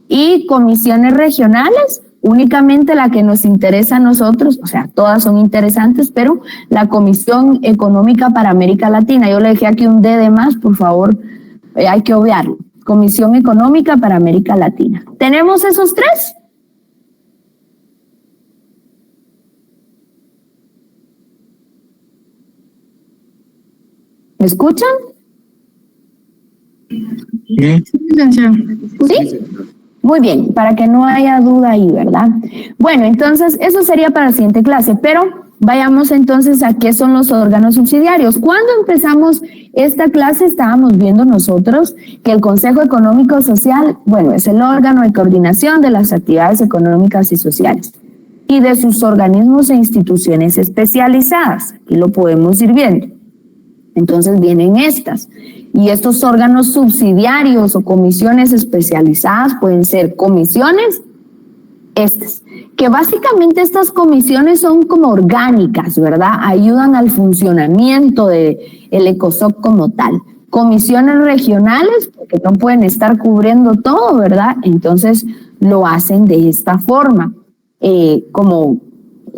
Y comisiones regionales, únicamente la que nos interesa a nosotros, o sea, todas son interesantes, pero la Comisión Económica para América Latina, yo le dejé aquí un D de más, por favor, hay que obviarlo. Comisión Económica para América Latina. ¿Tenemos esos 3? ¿Me escuchan? ¿Sí? Muy bien, para que no haya duda ahí, ¿verdad? Bueno, entonces eso sería para la siguiente clase, pero vayamos entonces a qué son los órganos subsidiarios. Cuando empezamos esta clase estábamos viendo nosotros que el Consejo Económico Social, bueno, es el órgano de coordinación de las actividades económicas y sociales y de sus organismos e instituciones especializadas. Aquí lo podemos ir viendo. Entonces vienen estas. Y estos órganos subsidiarios o comisiones especializadas pueden ser comisiones, que básicamente estas comisiones son como orgánicas, ¿verdad? Ayudan al funcionamiento del ECOSOC como tal. Comisiones regionales, porque no pueden estar cubriendo todo, ¿verdad? Entonces lo hacen de esta forma, como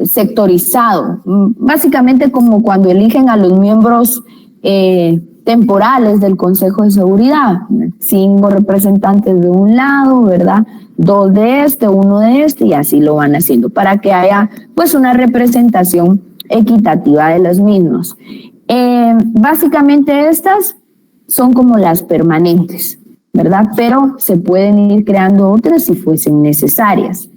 sectorizado. Básicamente como cuando eligen a los miembros temporales del Consejo de Seguridad, 5 representantes de un lado, ¿verdad? 2 de este, 1 de este, y así lo van haciendo para que haya pues una representación equitativa de los mismos. Básicamente estas son como las permanentes, ¿verdad? Pero se pueden ir creando otras si fuesen necesarias.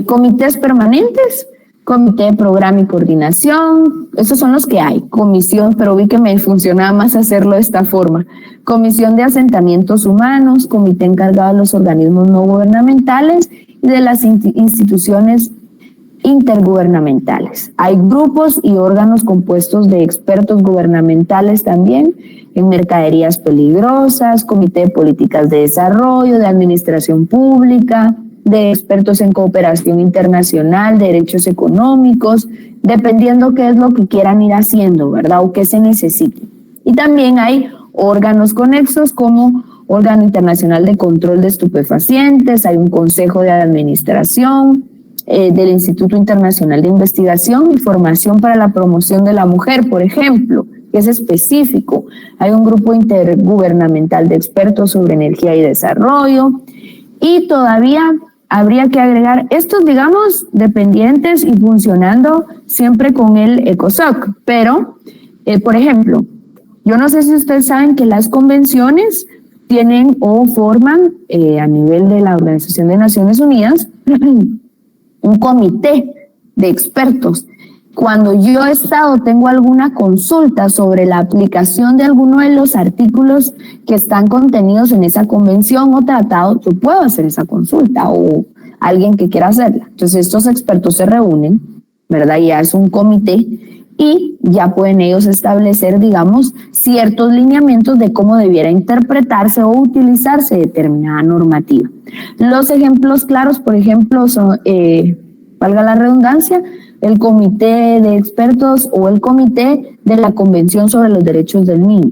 Comités permanentes, comité de programa y coordinación, esos son los que hay. Comisión, pero vi que me funcionaba más hacerlo de esta forma. Comisión de asentamientos humanos, comité encargado de los organismos no gubernamentales y de las instituciones intergubernamentales. Hay grupos y órganos compuestos de expertos gubernamentales también en mercaderías peligrosas, Comité de Políticas de Desarrollo, de Administración Pública, de expertos en cooperación internacional, de derechos económicos, dependiendo qué es lo que quieran ir haciendo, ¿verdad? O qué se necesite. Y también hay órganos conexos como Órgano Internacional de Control de Estupefacientes, hay un Consejo de Administración del Instituto Internacional de Investigación y Formación para la Promoción de la Mujer, por ejemplo, que es específico. Hay un grupo intergubernamental de expertos sobre energía y desarrollo, y todavía habría que agregar estos, digamos, dependientes y funcionando siempre con el ECOSOC, pero, por ejemplo, yo no sé si ustedes saben que las convenciones tienen o forman a nivel de la Organización de Naciones Unidas un comité de expertos. Cuando yo tengo alguna consulta sobre la aplicación de alguno de los artículos que están contenidos en esa convención o tratado, yo puedo hacer esa consulta o alguien que quiera hacerla. Entonces estos expertos se reúnen, ¿verdad? Ya es un comité y ya pueden ellos establecer, digamos, ciertos lineamientos de cómo debiera interpretarse o utilizarse determinada normativa. Los ejemplos claros, por ejemplo, son, valga la redundancia, el Comité de Expertos o el Comité de la Convención sobre los Derechos del Niño,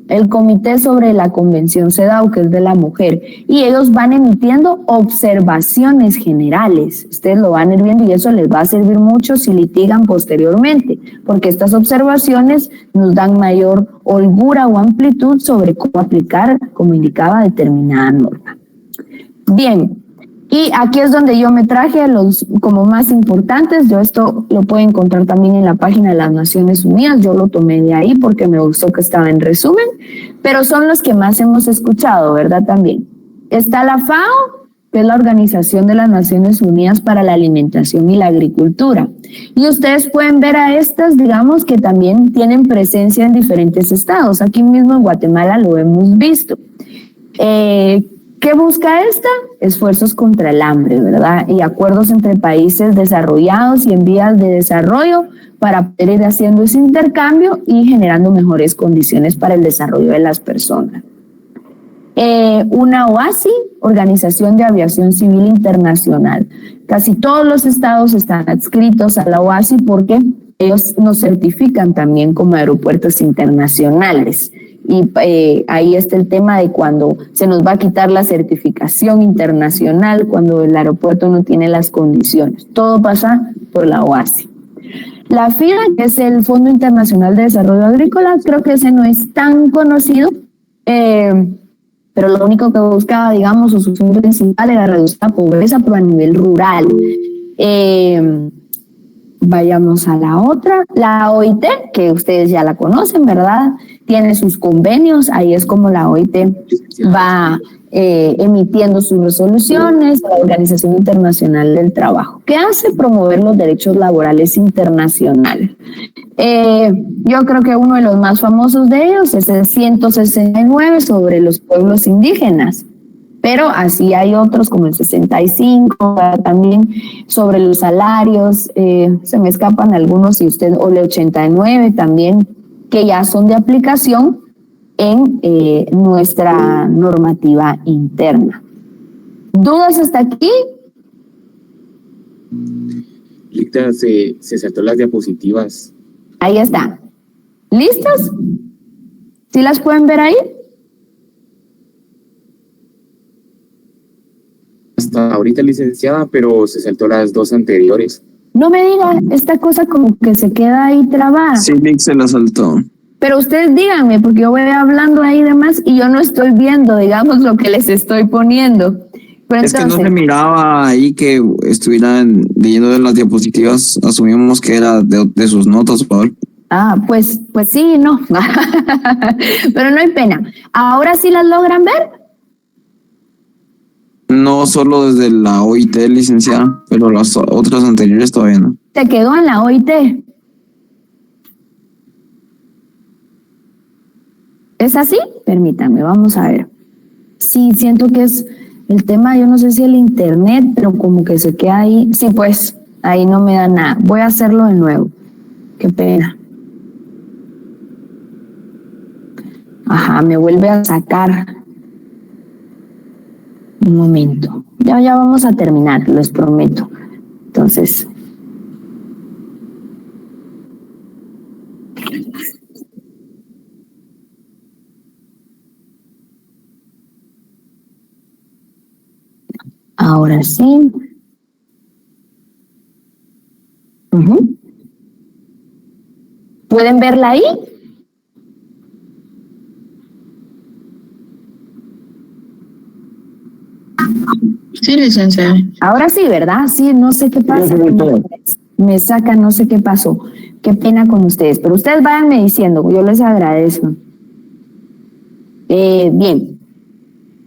el Comité sobre la Convención CEDAW, que es de la mujer, y ellos van emitiendo observaciones generales. Ustedes lo van a ir viendo y eso les va a servir mucho si litigan posteriormente, porque estas observaciones nos dan mayor holgura o amplitud sobre cómo aplicar, como indicaba, determinada norma. Bien. Y aquí es donde yo me traje los como más importantes. Yo esto lo puedo encontrar también en la página de las Naciones Unidas. Yo lo tomé de ahí porque me gustó que estaba en resumen, pero son los que más hemos escuchado, ¿verdad? También está la FAO, que es la Organización de las Naciones Unidas para la Alimentación y la Agricultura. Y ustedes pueden ver a estas, digamos, que también tienen presencia en diferentes estados. Aquí mismo en Guatemala lo hemos visto. ¿Qué busca esta? Esfuerzos contra el hambre, ¿verdad? Y acuerdos entre países desarrollados y en vías de desarrollo para poder ir haciendo ese intercambio y generando mejores condiciones para el desarrollo de las personas. Una OASI, Organización de Aviación Civil Internacional. Casi todos los estados están adscritos a la OASI porque ellos nos certifican también como aeropuertos internacionales. Y ahí está el tema de cuando se nos va a quitar la certificación internacional, cuando el aeropuerto no tiene las condiciones. Todo pasa por la OASI. La FIDA, que es el Fondo Internacional de Desarrollo Agrícola, creo que ese no es tan conocido, pero lo único que buscaba, digamos, o su fin principal era reducir la pobreza, pero a nivel rural. Vayamos a la otra, la OIT, que ustedes ya la conocen, ¿verdad? Tiene sus convenios, ahí es como la OIT va emitiendo sus resoluciones, la Organización Internacional del Trabajo. ¿Qué hace? Promover los derechos laborales internacionales. Yo creo que uno de los más famosos de ellos es el 169 sobre los pueblos indígenas. Pero así hay otros como el 65, también sobre los salarios, se me escapan algunos, y usted, o el 89 también, que ya son de aplicación en nuestra normativa interna. ¿Dudas hasta aquí? Licta, se saltó las diapositivas. Ahí está. ¿Listas? ¿Sí las pueden ver ahí? Hasta ahorita, licenciada, pero se saltó las dos anteriores. No me diga, esta cosa como que se queda ahí trabada. Sí, Lick se la saltó. Pero ustedes díganme, porque yo voy hablando ahí demás y yo no estoy viendo, digamos, lo que les estoy poniendo. Pero es entonces, que no se miraba ahí que estuvieran leyendo de las diapositivas. Asumimos que era de sus notas, Paul. Pues sí, no. Pero no hay pena. ¿Ahora sí las logran ver? No solo desde la OIT, licenciada, pero las otras anteriores todavía no. ¿Te quedó en la OIT? ¿Es así? Permítame, vamos a ver. Sí, siento que es el tema, yo no sé si el internet, pero como que se queda ahí. Sí, pues, ahí no me da nada. Voy a hacerlo de nuevo. Qué pena. Ajá, me vuelve a sacar. Un momento. Ya vamos a terminar, les prometo. Entonces. Ahora sí. ¿Pueden verla ahí? Sí, licenciada. Ahora sí, ¿verdad? Sí, no sé qué pasa. Me saca, no sé qué pasó. Qué pena con ustedes. Pero ustedes váyanme diciendo, yo les agradezco. Bien.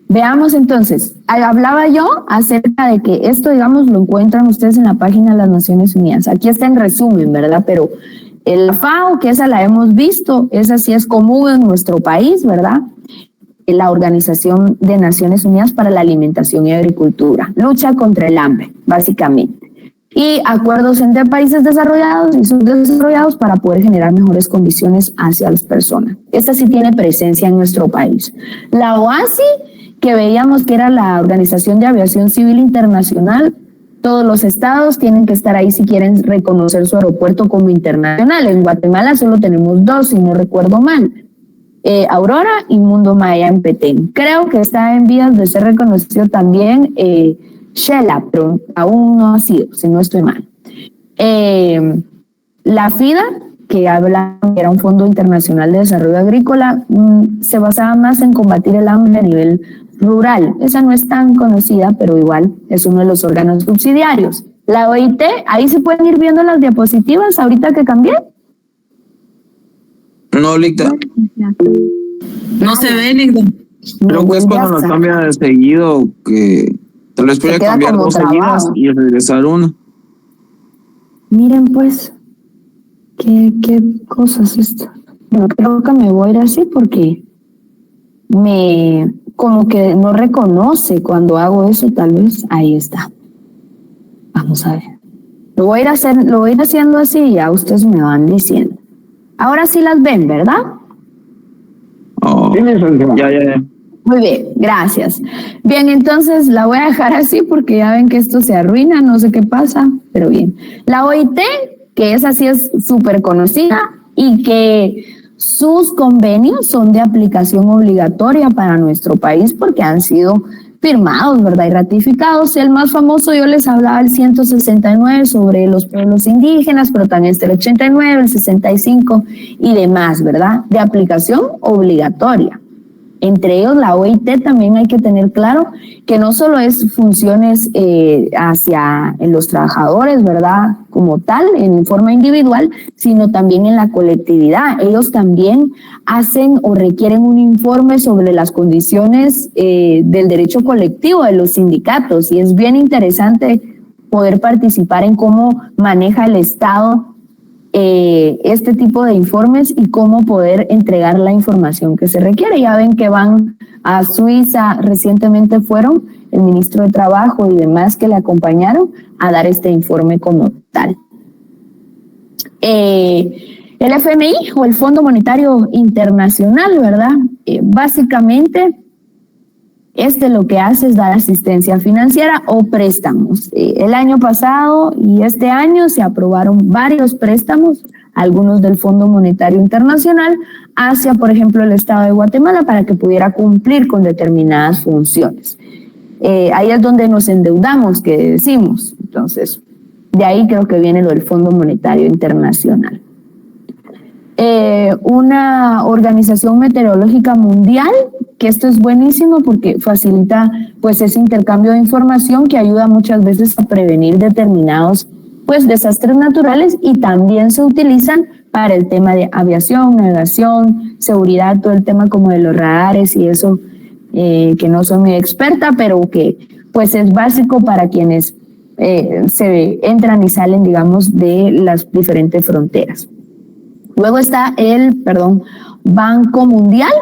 Veamos entonces. Hablaba yo acerca de que esto, digamos, lo encuentran ustedes en la página de las Naciones Unidas. Aquí está en resumen, ¿verdad? Pero la FAO, que esa la hemos visto, esa sí es común en nuestro país, ¿verdad? La Organización de Naciones Unidas para la Alimentación y Agricultura. Lucha contra el hambre, básicamente. Y acuerdos entre países desarrollados y subdesarrollados para poder generar mejores condiciones hacia las personas. Esta sí tiene presencia en nuestro país. La OASI, que veíamos que era la Organización de Aviación Civil Internacional, todos los estados tienen que estar ahí si quieren reconocer su aeropuerto como internacional. En Guatemala solo tenemos 2, si no recuerdo mal. Aurora y Mundo Maya en Petén. Creo que está en vías de ser reconocido también Shela, pero aún no ha sido, si no estoy mal. La FIDA, que habla que era un Fondo Internacional de Desarrollo Agrícola, se basaba más en combatir el hambre a nivel rural. Esa no es tan conocida, pero igual es uno de los órganos subsidiarios. La OIT, ahí se pueden ir viendo las diapositivas ahorita que cambié. No, Licta. No se ve, Licta. Creo que es cuando nos cambia de seguido, que tal vez puede cambiar 2 seguidas y regresar una. Miren pues, qué cosas esto. Yo creo que me voy a ir así porque como que no reconoce cuando hago eso, tal vez. Ahí está. Vamos a ver. Lo voy a ir haciendo así y ya ustedes me van diciendo. Ahora sí las ven, ¿verdad? Oh, ya. Muy bien, gracias. Bien, entonces la voy a dejar así porque ya ven que esto se arruina, no sé qué pasa, pero bien. La OIT, que esa sí es súper conocida y que sus convenios son de aplicación obligatoria para nuestro país porque han sido firmados, ¿verdad? Y ratificados. El más famoso, yo les hablaba el 169 sobre los pueblos indígenas, pero también está el 89, el 65 y demás, ¿verdad? De aplicación obligatoria. Entre ellos, la OIT también hay que tener claro que no solo es funciones hacia los trabajadores, ¿verdad? Como tal, en forma individual, sino también en la colectividad. Ellos también hacen o requieren un informe sobre las condiciones del derecho colectivo de los sindicatos y es bien interesante poder participar en cómo maneja el Estado este tipo de informes y cómo poder entregar la información que se requiere. Ya ven que van a Suiza, recientemente fueron el ministro de Trabajo y demás que le acompañaron a dar este informe como tal. El FMI o el Fondo Monetario Internacional, ¿verdad? Básicamente, lo que hace es dar asistencia financiera o préstamos. El año pasado y este año se aprobaron varios préstamos, algunos del Fondo Monetario Internacional, hacia, por ejemplo, el Estado de Guatemala para que pudiera cumplir con determinadas funciones. Ahí es donde nos endeudamos, que decimos. Entonces, de ahí creo que viene lo del Fondo Monetario Internacional. Una organización meteorológica mundial, que esto es buenísimo porque facilita pues ese intercambio de información que ayuda muchas veces a prevenir determinados pues desastres naturales y también se utilizan para el tema de aviación, navegación, seguridad, todo el tema como de los radares y eso que no soy muy experta, pero que pues es básico para quienes se entran y salen, digamos, de las diferentes fronteras. Luego está el Banco Mundial,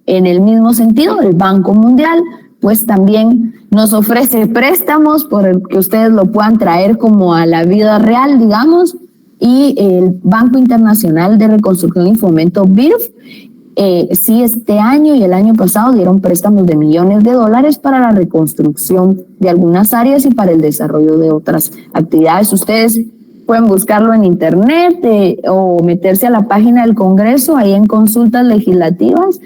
en el mismo sentido, el Banco Mundial pues también nos ofrece préstamos por el que ustedes lo puedan traer como a la vida real, digamos, y el Banco Internacional de Reconstrucción y Fomento, BIRF, sí, este año y el año pasado dieron préstamos de millones de dólares para la reconstrucción de algunas áreas y para el desarrollo de otras actividades. Ustedes pueden buscarlo en internet o meterse a la página del Congreso, ahí en consultas legislativas,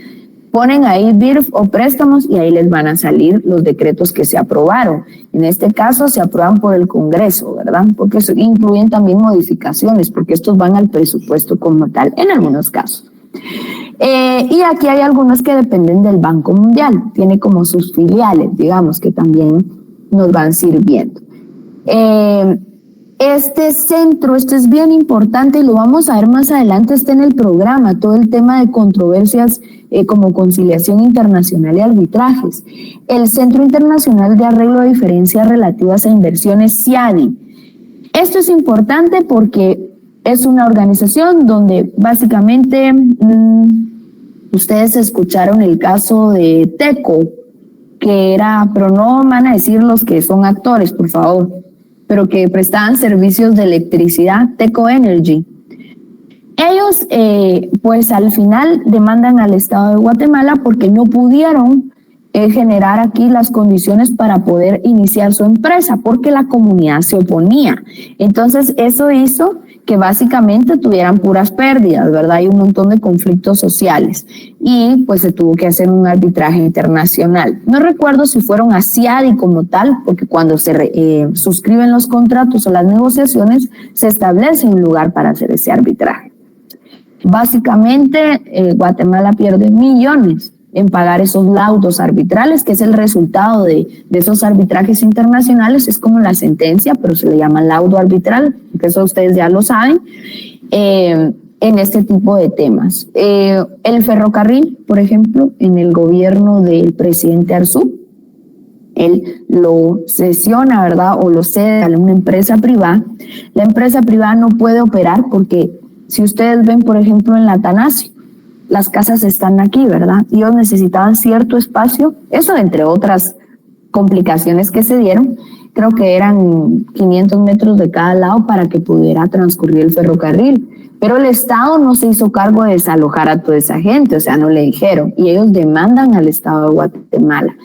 ponen ahí BIRF o préstamos y ahí les van a salir los decretos que se aprobaron. En este caso se aprueban por el Congreso, ¿verdad? Porque eso incluyen también modificaciones, porque estos van al presupuesto como tal, en algunos casos. Y aquí hay algunos que dependen del Banco Mundial, tiene como sus filiales, digamos, que también nos van sirviendo. Este centro, esto es bien importante y lo vamos a ver más adelante, está en el programa, todo el tema de controversias como conciliación internacional y arbitrajes. El Centro Internacional de Arreglo de Diferencias Relativas a Inversiones, CIADI. Esto es importante porque es una organización donde básicamente ustedes escucharon el caso de TECO, que era, pero no van a decir los que son actores, por favor, pero que prestaban servicios de electricidad, TECO Energy. Ellos, pues al final demandan al Estado de Guatemala porque no pudieron generar aquí las condiciones para poder iniciar su empresa, porque la comunidad se oponía. Entonces, eso hizo que básicamente tuvieran puras pérdidas, ¿verdad? Hay un montón de conflictos sociales y pues se tuvo que hacer un arbitraje internacional. No recuerdo si fueron a CIADI como tal, porque cuando se suscriben los contratos o las negociaciones, se establece un lugar para hacer ese arbitraje. Básicamente, Guatemala pierde millones en pagar esos laudos arbitrales, que es el resultado de esos arbitrajes internacionales. Es como la sentencia, pero se le llama laudo arbitral, que eso ustedes ya lo saben, en este tipo de temas. El ferrocarril, por ejemplo, en el gobierno del presidente Arzú, él lo cesiona, ¿verdad? O lo cede a una empresa privada. La empresa privada no puede operar porque si ustedes ven, por ejemplo, en la Atanasio, las casas están aquí, ¿verdad? Y ellos necesitaban cierto espacio, eso entre otras complicaciones que se dieron, creo que eran 500 metros de cada lado para que pudiera transcurrir el ferrocarril. Pero el Estado no se hizo cargo de desalojar a toda esa gente, o sea, no le dijeron. Y ellos demandan al Estado de Guatemala.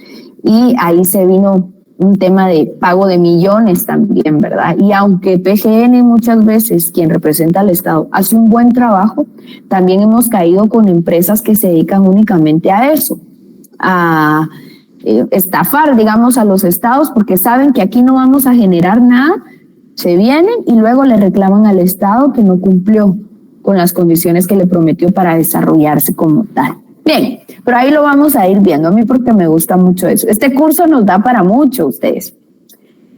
Y ahí se vino un tema de pago de millones también, ¿verdad? Y aunque PGN muchas veces, quien representa al Estado, hace un buen trabajo, también hemos caído con empresas que se dedican únicamente a eso, a estafar, digamos, a los estados, porque saben que aquí no vamos a generar nada, se vienen y luego le reclaman al Estado que no cumplió con las condiciones que le prometió para desarrollarse como tal. Bien, pero ahí lo vamos a ir viendo, a mí porque me gusta mucho eso. Este curso nos da para mucho, ustedes.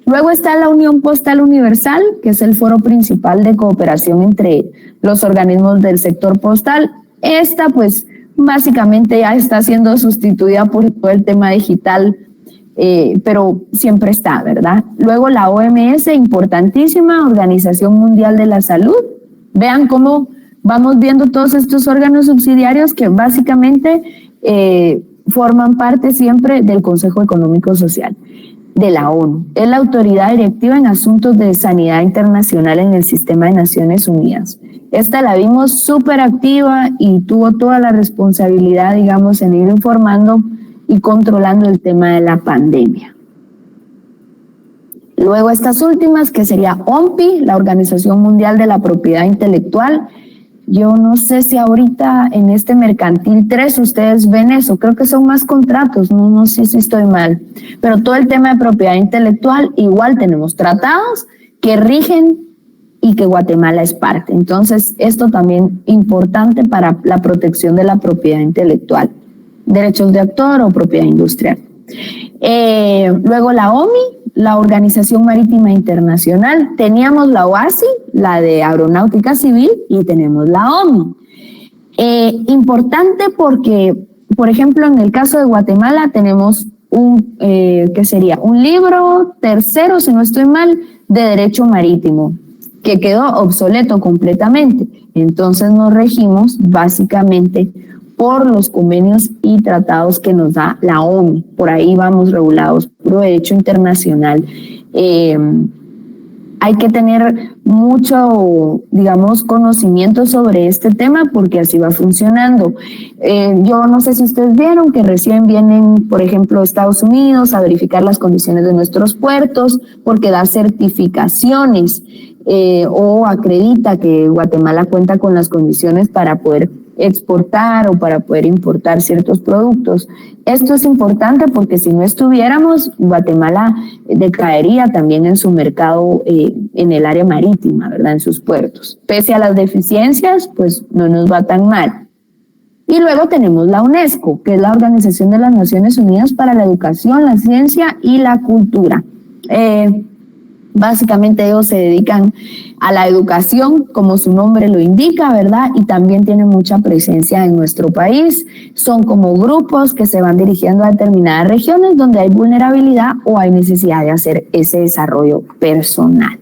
Luego está la Unión Postal Universal, que es el foro principal de cooperación entre los organismos del sector postal. Esta, pues, básicamente ya está siendo sustituida por todo el tema digital, pero siempre está, ¿verdad? Luego la OMS, importantísima, Organización Mundial de la Salud. Vean cómo vamos viendo todos estos órganos subsidiarios que básicamente forman parte siempre del Consejo Económico Social de la ONU. Es la autoridad directiva en asuntos de sanidad internacional en el sistema de Naciones Unidas. Esta la vimos súper activa y tuvo toda la responsabilidad, digamos, en ir informando y controlando el tema de la pandemia. Luego estas últimas, que sería OMPI, la Organización Mundial de la Propiedad Intelectual. Yo no sé si ahorita en este Mercantil 3 ustedes ven eso, creo que son más contratos, no sé si estoy mal, pero todo el tema de propiedad intelectual, igual tenemos tratados que rigen y que Guatemala es parte. Entonces, esto también importante para la protección de la propiedad intelectual, derechos de autor o propiedad industrial. Luego la OMI, la Organización Marítima Internacional, teníamos la OASI, la de Aeronáutica Civil, y tenemos la OMI. Importante porque, por ejemplo, en el caso de Guatemala tenemos ¿qué sería? Un libro tercero, si no estoy mal, de derecho marítimo, que quedó obsoleto completamente. Entonces nos regimos básicamente por los convenios y tratados que nos da la ONU. Por ahí vamos regulados, puro derecho internacional. Hay que tener mucho, digamos, conocimiento sobre este tema porque así va funcionando. Yo no sé si ustedes vieron que recién vienen, por ejemplo, Estados Unidos a verificar las condiciones de nuestros puertos porque da certificaciones o acredita que Guatemala cuenta con las condiciones para poder exportar o para poder importar ciertos productos. Esto es importante porque si no estuviéramos, Guatemala decaería también en su mercado en el área marítima, ¿verdad? En sus puertos. Pese a las deficiencias, pues no nos va tan mal. Y luego tenemos la UNESCO, que es la Organización de las Naciones Unidas para la Educación, la Ciencia y la Cultura. Básicamente ellos se dedican a la educación, como su nombre lo indica, ¿verdad? Y también tienen mucha presencia en nuestro país. Son como grupos que se van dirigiendo a determinadas regiones donde hay vulnerabilidad o hay necesidad de hacer ese desarrollo personal.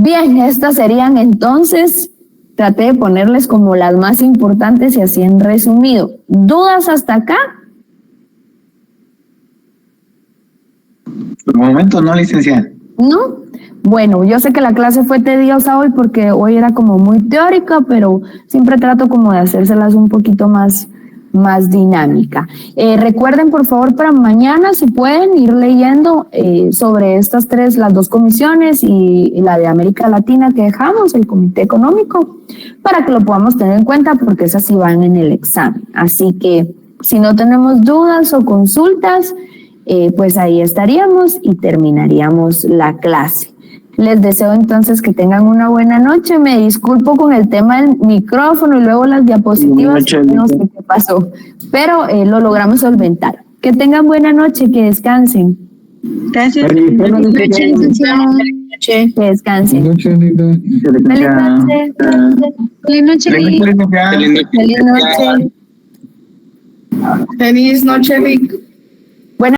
Bien, estas serían entonces, traté de ponerles como las más importantes y así en resumido. ¿Dudas hasta acá? Por el momento no, licenciada. ¿No? Bueno, yo sé que la clase fue tediosa hoy porque hoy era como muy teórica, pero siempre trato como de hacérselas un poquito más dinámica. Recuerden, por favor, para mañana, si pueden, ir leyendo sobre estas tres, las dos comisiones y la de América Latina que dejamos, el Comité Económico, para que lo podamos tener en cuenta porque esas sí van en el examen. Así que, si no tenemos dudas o consultas, pues ahí estaríamos y terminaríamos la clase. Les deseo entonces que tengan una buena noche. Me disculpo con el tema del micrófono y luego las diapositivas. No sé qué pasó, pero lo logramos solventar. Que tengan buena noche, que descansen. Gracias. Feliz noche. Que descansen. Feliz noche. Feliz noche. Feliz noche. Feliz noche. Feliz noche, Vic.